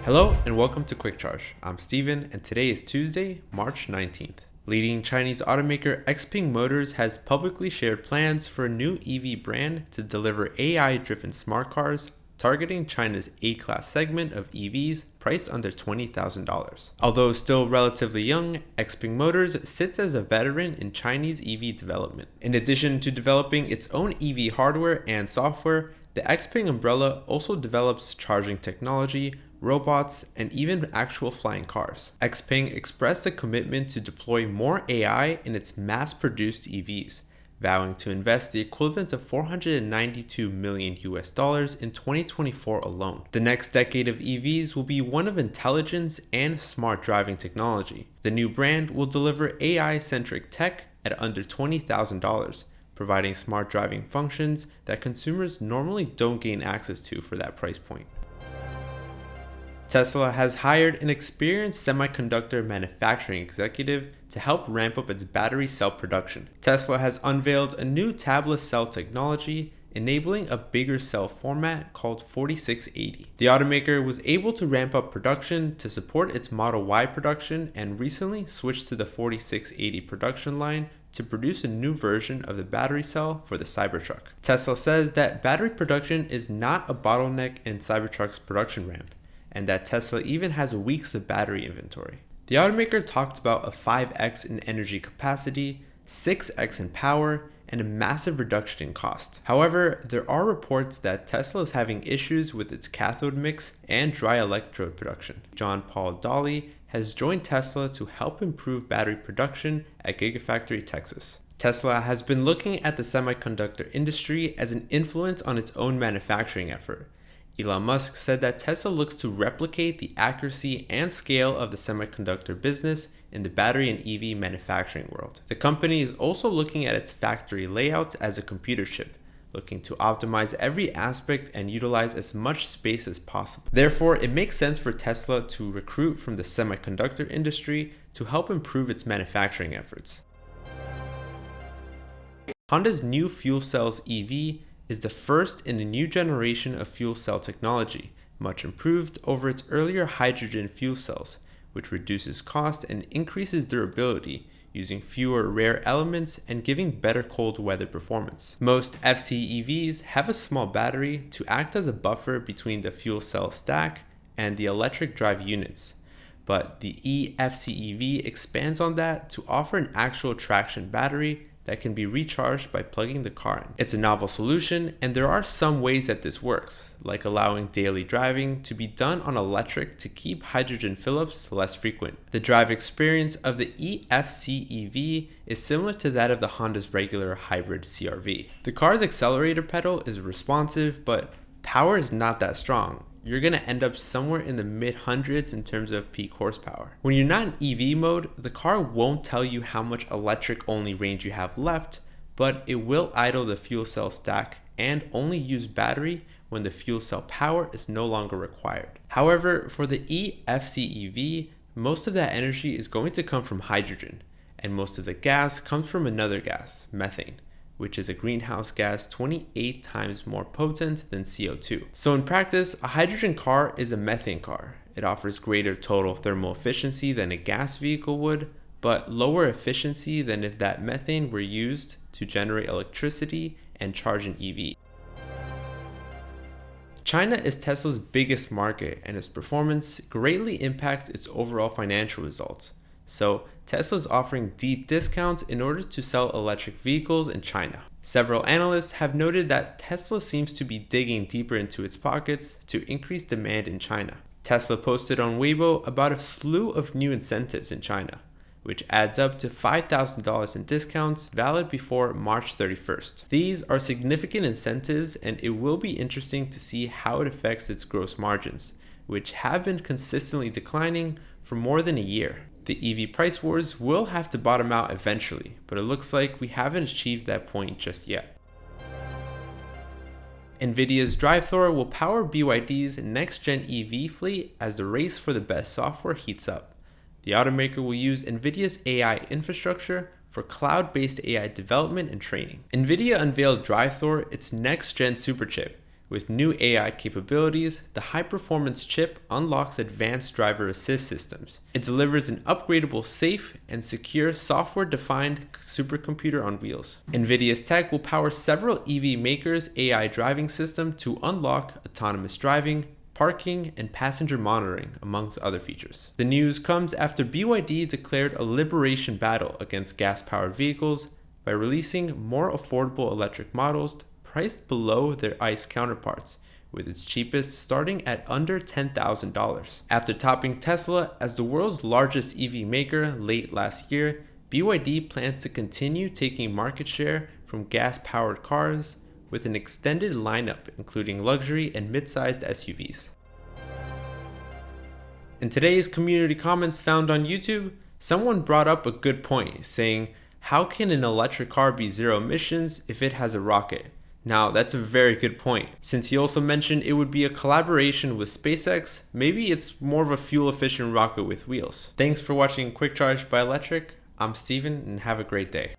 Hello and welcome to Quick Charge. I'm Steven and today is Tuesday, March 19th. Leading Chinese automaker Xpeng Motors has publicly shared plans for a new EV brand to deliver AI-driven smart cars targeting China's A-class segment of EVs priced under $20,000. Although still relatively young, Xpeng Motors sits as a veteran in Chinese EV development. In addition to developing its own EV hardware and software, the Xpeng umbrella also develops charging technology, robots, and even actual flying cars. Xpeng expressed a commitment to deploy more AI in its mass-produced EVs, vowing to invest the equivalent of $492 million in 2024 alone. The next decade of EVs will be one of intelligence and smart driving technology. The new brand will deliver AI-centric tech at under $20,000, providing smart driving functions that consumers normally don't gain access to for that price point. Tesla has hired an experienced semiconductor manufacturing executive to help ramp up its battery cell production. Tesla has unveiled a new tabless cell technology enabling a bigger cell format called 4680. The automaker was able to ramp up production to support its Model Y production and recently switched to the 4680 production line to produce a new version of the battery cell for the Cybertruck. Tesla says that battery production is not a bottleneck in Cybertruck's production ramp, and that Tesla even has weeks of battery inventory. The automaker talked about a 5x in energy capacity, 6x in power, and a massive reduction in cost. However, there are reports that Tesla is having issues with its cathode mix and dry electrode production. John Paul Daly has joined Tesla to help improve battery production at Gigafactory Texas. Tesla has been looking at the semiconductor industry as an influence on its own manufacturing effort. Elon Musk said that Tesla looks to replicate the accuracy and scale of the semiconductor business in the battery and EV manufacturing world. The company is also looking at its factory layouts as a computer chip, looking to optimize every aspect and utilize as much space as possible. Therefore, it makes sense for Tesla to recruit from the semiconductor industry to help improve its manufacturing efforts. Honda's new fuel cells EV is the first in a new generation of fuel cell technology, much improved over its earlier hydrogen fuel cells, which reduces cost and increases durability, using fewer rare elements and giving better cold weather performance. Most FCEVs have a small battery to act as a buffer between the fuel cell stack and the electric drive units, but the eFCEV expands on that to offer an actual traction battery that can be recharged by plugging the car in. It's a novel solution, and there are some ways that this works, like allowing daily driving to be done on Electrek to keep hydrogen fill-ups less frequent. The drive experience of the eFCEV is similar to that of the Honda's regular hybrid CR-V. The car's accelerator pedal is responsive, but power is not that strong. You're going to end up somewhere in the mid-hundreds in terms of peak horsepower. When you're not in EV mode, the car won't tell you how much electric-only range you have left, but it will idle the fuel cell stack and only use battery when the fuel cell power is no longer required. However, for the eFCEV, most of that energy is going to come from hydrogen, and most of the gas comes from another gas, methane, which is a greenhouse gas 28 times more potent than CO2. So in practice, a hydrogen car is a methane car. It offers greater total thermal efficiency than a gas vehicle would, but lower efficiency than if that methane were used to generate electricity and charge an EV. China is Tesla's biggest market, and its performance greatly impacts its overall financial results. So Tesla is offering deep discounts in order to sell electric vehicles in China. Several analysts have noted that Tesla seems to be digging deeper into its pockets to increase demand in China. Tesla posted on Weibo about a slew of new incentives in China, which adds up to $5,000 in discounts valid before March 31st. These are significant incentives, and it will be interesting to see how it affects its gross margins, which have been consistently declining for more than a year. The EV price wars will have to bottom out eventually, but it looks like we haven't achieved that point just yet. NVIDIA's DriveThor will power BYD's next-gen EV fleet as the race for the best software heats up. The automaker will use NVIDIA's AI infrastructure for cloud-based AI development and training. NVIDIA unveiled DriveThor, its next-gen superchip, With new AI capabilities, the high-performance chip unlocks advanced driver assist systems. It delivers an upgradable, safe, and secure software-defined supercomputer on wheels. NVIDIA's tech will power several EV makers' AI driving system to unlock autonomous driving, parking, and passenger monitoring, amongst other features. The news comes after BYD declared a liberation battle against gas-powered vehicles by releasing more affordable electric models priced below their ICE counterparts, with its cheapest starting at under $10,000. After topping Tesla as the world's largest EV maker late last year, BYD plans to continue taking market share from gas-powered cars with an extended lineup including luxury and mid-sized SUVs. In today's community comments found on YouTube, someone brought up a good point, saying, "How can an electric car be zero emissions if it has a rocket?" Now, that's a very good point. Since he also mentioned it would be a collaboration with SpaceX, maybe it's more of a fuel-efficient rocket with wheels. Thanks for watching Quick Charge by Electrek. I'm Steven, and have a great day.